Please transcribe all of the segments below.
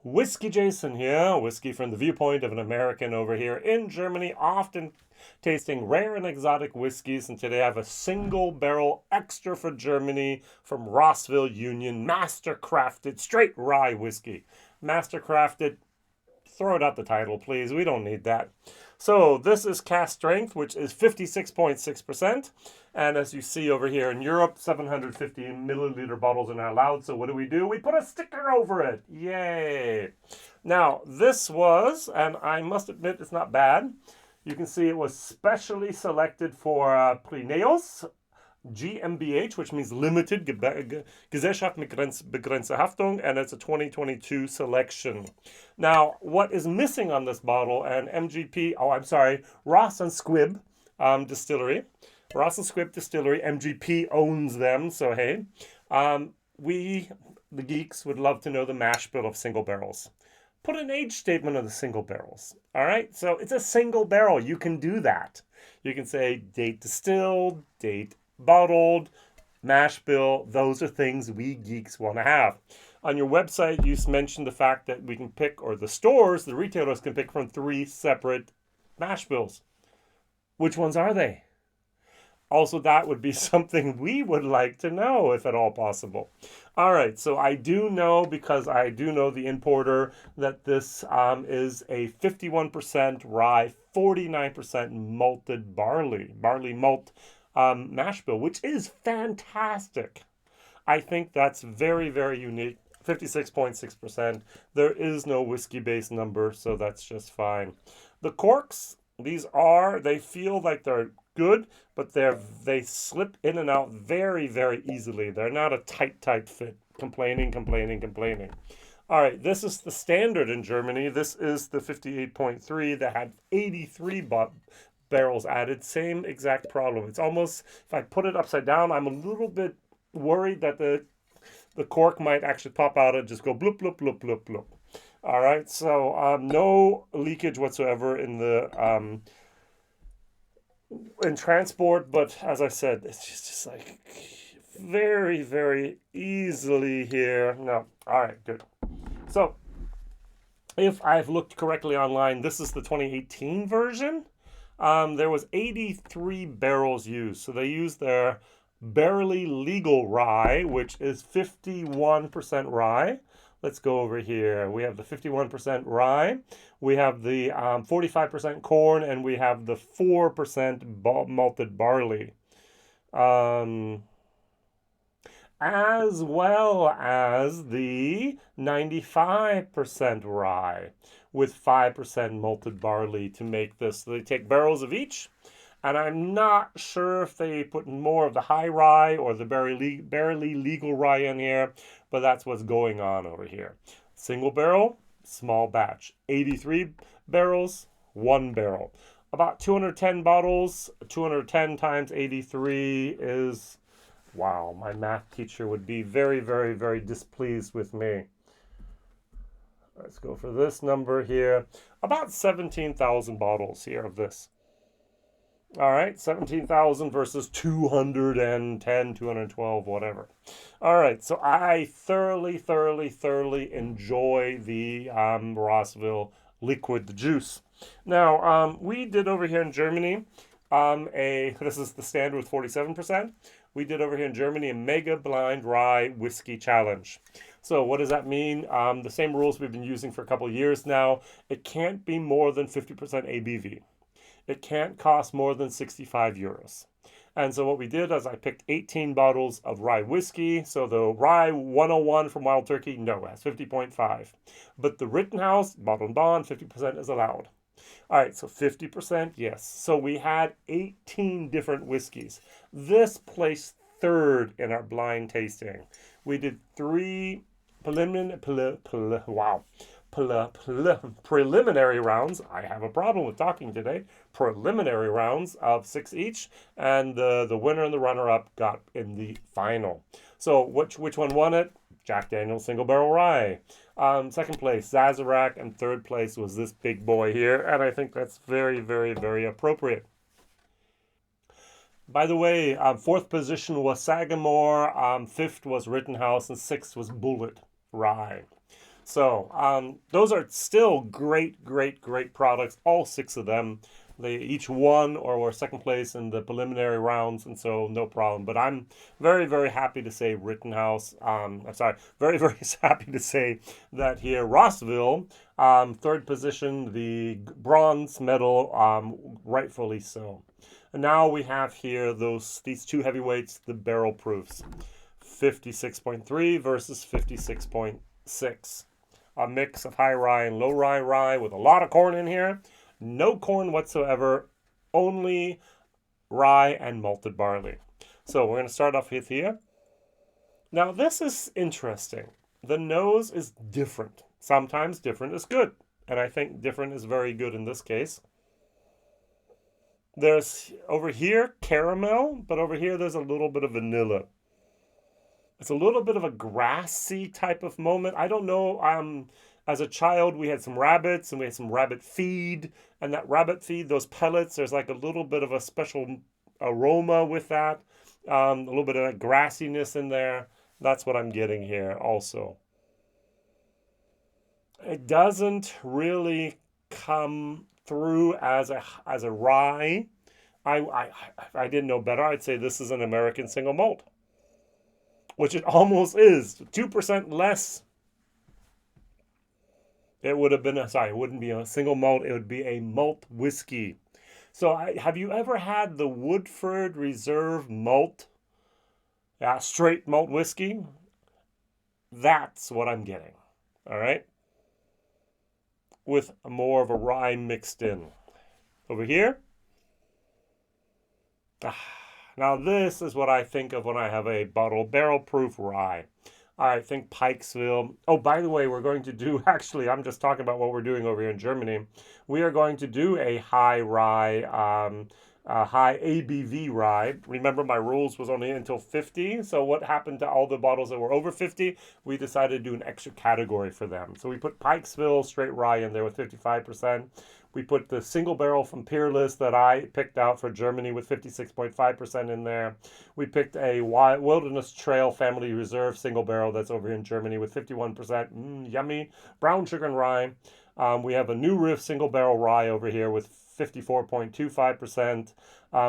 WhiskyJason here, whiskey from the viewpoint of an American over here in Germany, often tasting rare and exotic whiskeys. And today I have a single barrel extra for Germany from Rossville Union, master crafted straight rye whiskey. Master crafted, throw it out the title, please. We don't need that. So this is cask strength, which is 56.6%. And as you see over here in Europe, 750 milliliter bottles are not allowed. So what do? We put a sticker over it. Yay. Now, this was, and I must admit it's not bad. You can see it was specially selected for Prineos GmbH, which means Limited Gesellschaft mit begrenzter Haftung, and it's a 2022 selection. Now, what is missing on this bottle, and Ross and Squibb Distillery. Ross and Squibb Distillery, MGP owns them, so hey. We, the geeks, would love to know the mash bill of single barrels. Put an age statement on the single barrels. All right, so it's a single barrel. You can do that. You can say date distilled, date bottled, mash bill. Those are things we geeks want to have. On your website, you mentioned the fact that we can pick, or the stores, the retailers can pick from 3 separate mash bills. Which ones are they? Also, that would be something we would like to know, if at all possible. All right, so I do know, because I do know the importer, that this is a 51% rye, 49% malted barley malt mash bill, which is fantastic. I think that's very, very unique. 56.6%. There is no whiskey-based number, so that's just fine. The corks, they feel like they're good, but they slip in and out very, very easily. They're not a tight fit. Complaining. All right, this is the standard in Germany. This is the 58.3 that had 83 barrels added. Same exact problem. It's almost, if I put it upside down, I'm a little bit worried that the cork might actually pop out and just go bloop, bloop, bloop, bloop, bloop. All right, so no leakage whatsoever in the in transport, but as I said, it's just like very, very easily here. No, all right, good. So if I've looked correctly online, this is the 2018 version. There was 83 barrels used, so they used their barely legal rye, which is 51% rye. Let's go over here. We have the 51% rye, we have the 45% corn, and we have the 4% malted barley. As well as the 95% rye with 5% malted barley to make this. So they take barrels of each, and I'm not sure if they put more of the high rye or the barely legal rye in here, but that's what's going on over here. Single barrel, small batch. 83 barrels, 1 barrel. About 210 bottles, 210 times 83 is, wow, my math teacher would be very, very, very displeased with me. Let's go for this number here. About 17,000 bottles here of this. All right, 17,000 versus 210, 212, whatever. All right, so I thoroughly enjoy the Rossville liquid juice. Now, we did over here in Germany, this is the standard with 47%. We did over here in Germany a mega blind rye whiskey challenge. So what does that mean? The same rules we've been using for a couple of years now. It can't be more than 50% ABV. It can't cost more than 65 euros. And so what we did is I picked 18 bottles of rye whiskey. So the rye 101 from Wild Turkey, no, that's 50.5. But the Rittenhouse, bottled and bond, 50% is allowed. All right, so 50%, yes. So we had 18 different whiskeys. This placed third in our blind tasting. We did 3 preliminary rounds. I have a problem with talking today. Preliminary rounds of 6 each, and the winner and the runner-up got in the final. So which one won it? Jack Daniel's Single Barrel Rye. Second place, Sazerac, and third place was this big boy here, and I think that's very, very, very appropriate. By the way, 4th position was Sagamore, 5th was Rittenhouse, and 6th was Bullet Rye. So those are still great, great, great products. All 6 of them. They each won or were second place in the preliminary rounds, and so no problem. But I'm very, very happy to say Rittenhouse. I'm sorry, very, very happy to say that here Rossville, third position, the bronze medal, rightfully so. And now we have here these 2 heavyweights, the barrel proofs, 56.3 versus 56.6. A mix of high rye and low rye with a lot of corn in here. No corn whatsoever, only rye and malted barley. So we're going to start off with here. Now this is interesting. The nose is different. Sometimes different is good. And I think different is very good in this case. There's over here caramel, but over here there's a little bit of vanilla. It's a little bit of a grassy type of moment. I don't know. As a child, we had some rabbits and we had some rabbit feed. And that rabbit feed, those pellets, there's like a little bit of a special aroma with that. A little bit of that grassiness in there. That's what I'm getting here also. It doesn't really come through as a rye. I didn't know better. I'd say this is an American single malt, which it almost is. 2% less. It would have been, it wouldn't be a single malt. It would be a malt whiskey. So have you ever had the Woodford Reserve malt? Straight malt whiskey? That's what I'm getting. All right? With more of a rye mixed in. Over here. Now this is what I think of when I have a bottle barrel proof rye. I think Pikesville. Oh, by the way, we're going to do, actually, I'm just talking about what we're doing over here in Germany. We are going to do a high rye, high ABV rye. Remember, my rules was only until 50. So what happened to all the bottles that were over 50? We decided to do an extra category for them. So we put Pikesville straight rye in there with 55%. We put the single barrel from Peerless that I picked out for Germany with 56.5% in there. We picked a Wilderness Trail Family Reserve single barrel that's over here in Germany with 51%. Yummy. Brown sugar and rye. We have a New Riff single barrel rye over here with 54.25%.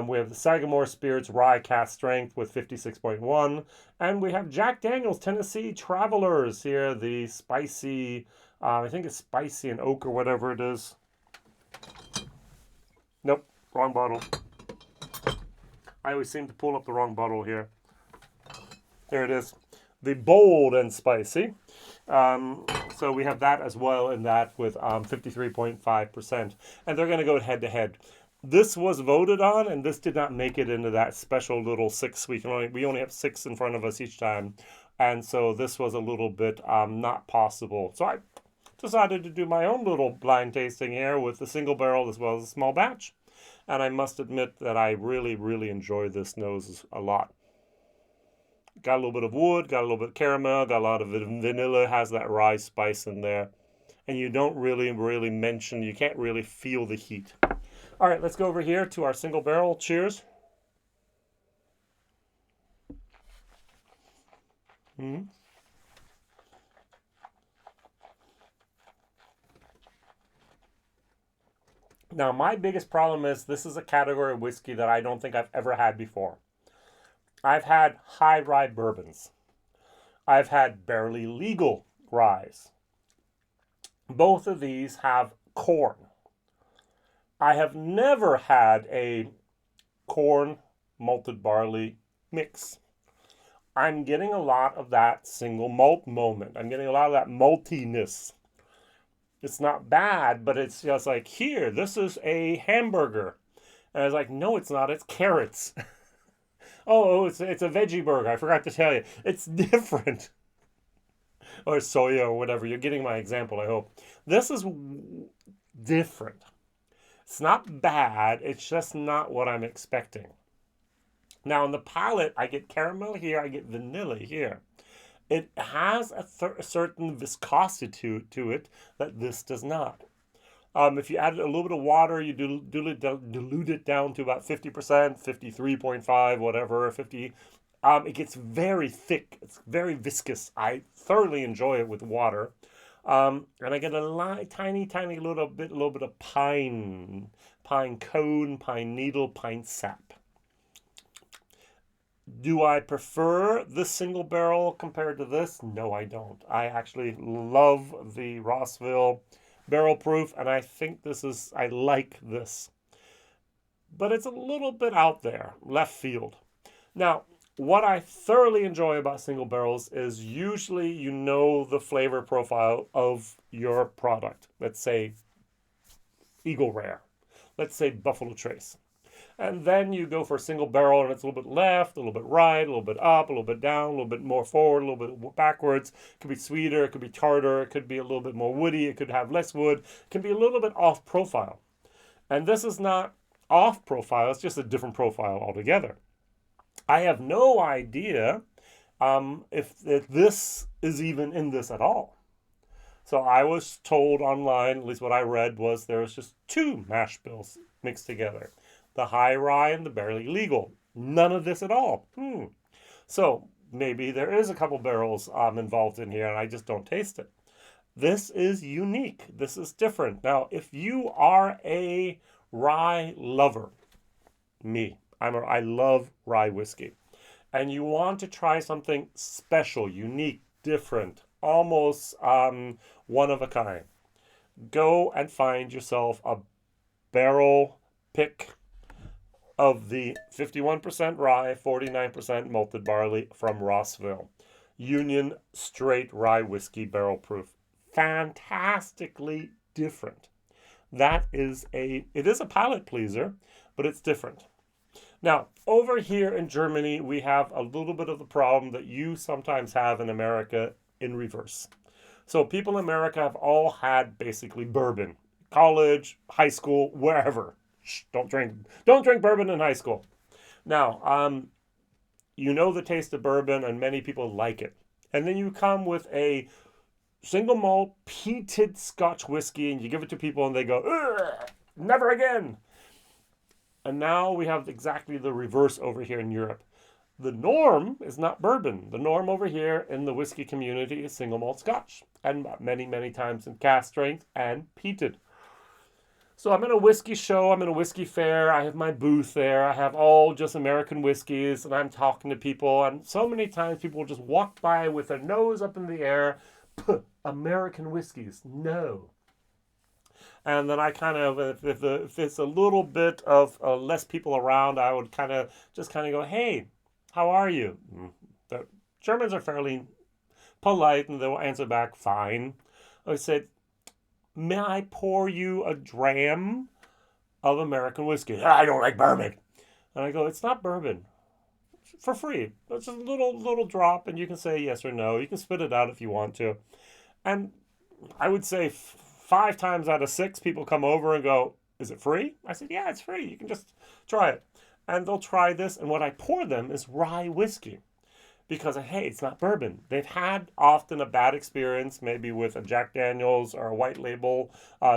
We have the Sagamore Spirits Rye Cask Strength with 56.1%. And we have Jack Daniel's Tennessee Travelers here, the spicy, I think it's spicy and oak or whatever it is. Nope, wrong bottle. I always seem to pull up the wrong bottle here. There it is. The bold and spicy. So we have that as well in that with 53.5%. And they're going to go head to head. This was voted on, and this did not make it into that special little 6. We only have 6 in front of us each time. And so this was a little bit not possible. So I decided to do my own little blind tasting here with the single barrel as well as a small batch. And I must admit that I really, really enjoy this nose a lot. Got a little bit of wood, got a little bit of caramel, got a lot of vanilla, has that rye spice in there. And you don't really mention, you can't really feel the heat. All right, let's go over here to our single barrel. Cheers. Now, my biggest problem is this is a category of whiskey that I don't think I've ever had before. I've had high rye bourbons. I've had barely legal ryes. Both of these have corn. I have never had a corn malted barley mix. I'm getting a lot of that single malt moment. I'm getting a lot of that maltiness. It's not bad, but it's just like, here, this is a hamburger. And I was like, no, it's not. It's carrots. Oh, it's a veggie burger. I forgot to tell you. It's different. Or soya or whatever. You're getting my example, I hope. This is different. It's not bad. It's just not what I'm expecting. Now, on the palate, I get caramel here. I get vanilla here. It has a certain viscosity to it that this does not. If you add a little bit of water, you dilute it down to about 50%, 53.5, whatever, 50. It gets very thick. It's very viscous. I thoroughly enjoy it with water. And I get a tiny little bit of pine cone, pine needle, pine sap. Do I prefer this single barrel compared to this? No, I don't. I actually love the Rossville Barrel Proof, and I like this. But it's a little bit out there, left field. Now, what I thoroughly enjoy about single barrels is usually you know the flavor profile of your product. Let's say Eagle Rare. Let's say Buffalo Trace. And then you go for a single barrel and it's a little bit left, a little bit right, a little bit up, a little bit down, a little bit more forward, a little bit backwards. It could be sweeter, it could be tartar, it could be a little bit more woody, it could have less wood, it can be a little bit off profile. And this is not off profile, it's just a different profile altogether. I have no idea if this is even in this at all. So I was told online, at least what I read, was there was just two mash bills mixed together. The high rye and the barely legal. None of this at all. So maybe there is a couple barrels involved in here and I just don't taste it. This is unique. This is different. Now, if you are a rye lover, I love rye whiskey, and you want to try something special, unique, different, almost one of a kind, go and find yourself a barrel pick of the 51% rye, 49% malted barley from Rossville Union Straight Rye Whiskey Barrel Proof. Fantastically different. It is a palate pleaser, but it's different. Now, over here in Germany, we have a little bit of the problem that you sometimes have in America in reverse. So people in America have all had basically bourbon, college, high school, wherever. Shh, don't drink bourbon in high school. Now, you know the taste of bourbon, and many people like it. And then you come with a single malt peated Scotch whiskey, and you give it to people, and they go, "Ugh, never again." And now we have exactly the reverse over here in Europe. The norm is not bourbon. The norm over here in the whiskey community is single malt Scotch, and many times in cask strength and peated. So I'm in a whiskey show, I'm in a whiskey fair, I have my booth there, I have all just American whiskeys, and I'm talking to people, and so many times people will just walk by with their nose up in the air, American whiskeys, no. And then I kind of, if it's a little bit of less people around, I would kind of go, "Hey, how are you?" The Germans are fairly polite, and they'll answer back, "Fine." I said, "May I pour you a dram of American whiskey?" "I don't like bourbon." And I go, "It's not bourbon. It's for free. It's just a little drop, and you can say yes or no. You can spit it out if you want to." And I would say 5 times out of 6, people come over and go, "Is it free?" I said, "Yeah, it's free. You can just try it." And they'll try this, and what I pour them is rye whiskey. Because, hey, it's not bourbon. They've had often a bad experience, maybe with a Jack Daniels or a white label,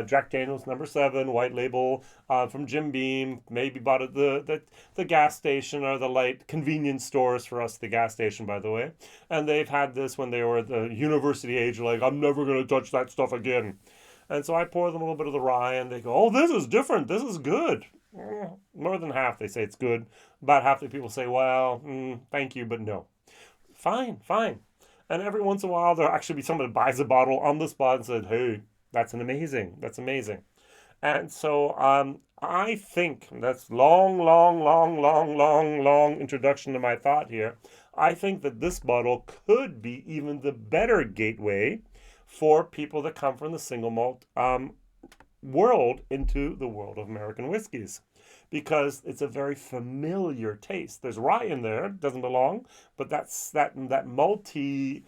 Jack Daniels #7, white label from Jim Beam, maybe bought at the gas station or the light convenience stores, for us, the gas station, by the way. And they've had this when they were at the university age, like, "I'm never going to touch that stuff again." And so I pour them a little bit of the rye, and they go, "Oh, this is different. This is good." More than half they say it's good. About half the people say, "Well, thank you, but no." Fine. And every once in a while, there'll actually be someone that buys a bottle on the spot and said, "Hey, that's amazing. And so I think that's long introduction to my thought here. I think that this bottle could be even the better gateway for people that come from the single malt world into the world of American whiskeys, because it's a very familiar taste. There's rye in there, doesn't belong, but that maltiness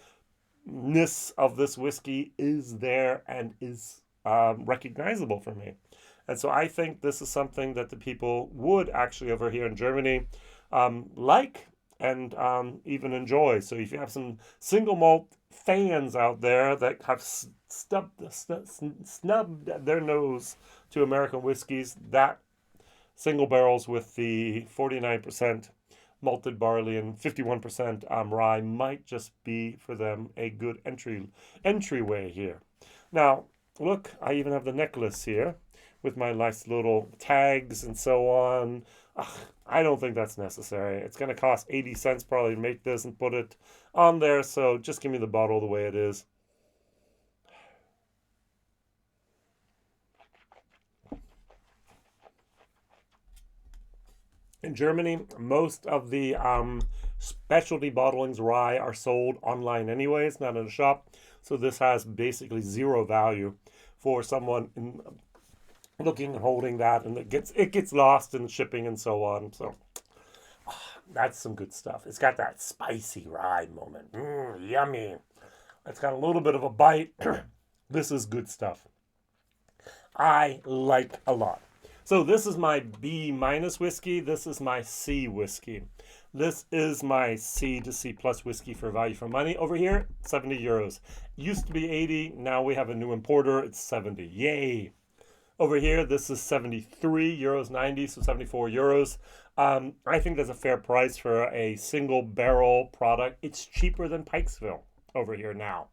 of this whiskey is there and is recognizable for me. And so I think this is something that the people would actually over here in Germany like and even enjoy. So if you have some single malt fans out there that have snubbed their nose to American whiskeys, that single barrels with the 49% malted barley and 51% rye might just be for them a good entryway here. Now, look, I even have the necklace here with my nice little tags and so on. Ugh, I don't think that's necessary. It's going to cost 80 cents probably to make this and put it on there, so just give me the bottle the way it is. In Germany, most of the specialty bottlings rye are sold online anyways, not in a shop. So this has basically zero value for someone looking and holding that, and it gets lost in shipping and so on. So that's some good stuff. It's got that spicy rye moment. Yummy. It's got a little bit of a bite. This is good stuff. I like a lot. So this is my B minus whiskey. This is my C whiskey. This is my C to C plus whiskey for value for money. Over here, 70 euros. Used to be 80. Now we have a new importer. It's 70. Yay. Over here, this is 73 euros 90, so 74 euros. I think that's a fair price for a single barrel product. It's cheaper than Pikesville over here now.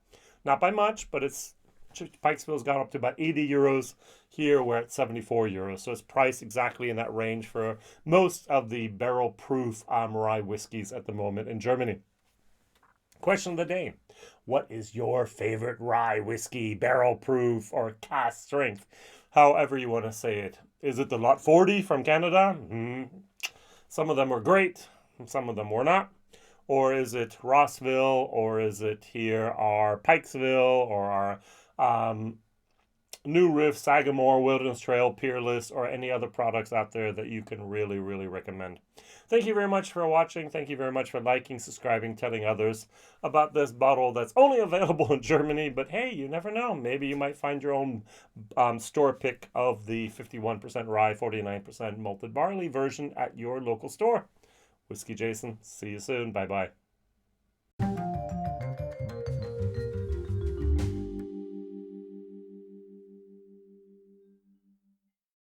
Not by much, but Pikesville's gone up to about 80 euros. Here we're at 74 euros. So it's priced exactly in that range for most of the barrel proof rye whiskeys at the moment in Germany. Question of the day. What is your favorite rye whiskey, barrel proof or cask strength? However you want to say it. Is it the Lot 40 from Canada? Some of them were great. Some of them were not. Or is it Rossville? Or is it here our Pikesville or our New Riff, Sagamore, Wilderness Trail, Peerless, or any other products out there that you can really, really recommend. Thank you very much for watching. Thank you very much for liking, subscribing, telling others about this bottle that's only available in Germany. But hey, you never know. Maybe you might find your own store pick of the 51% rye, 49% malted barley version at your local store. Whiskey Jason. See you soon. Bye-bye.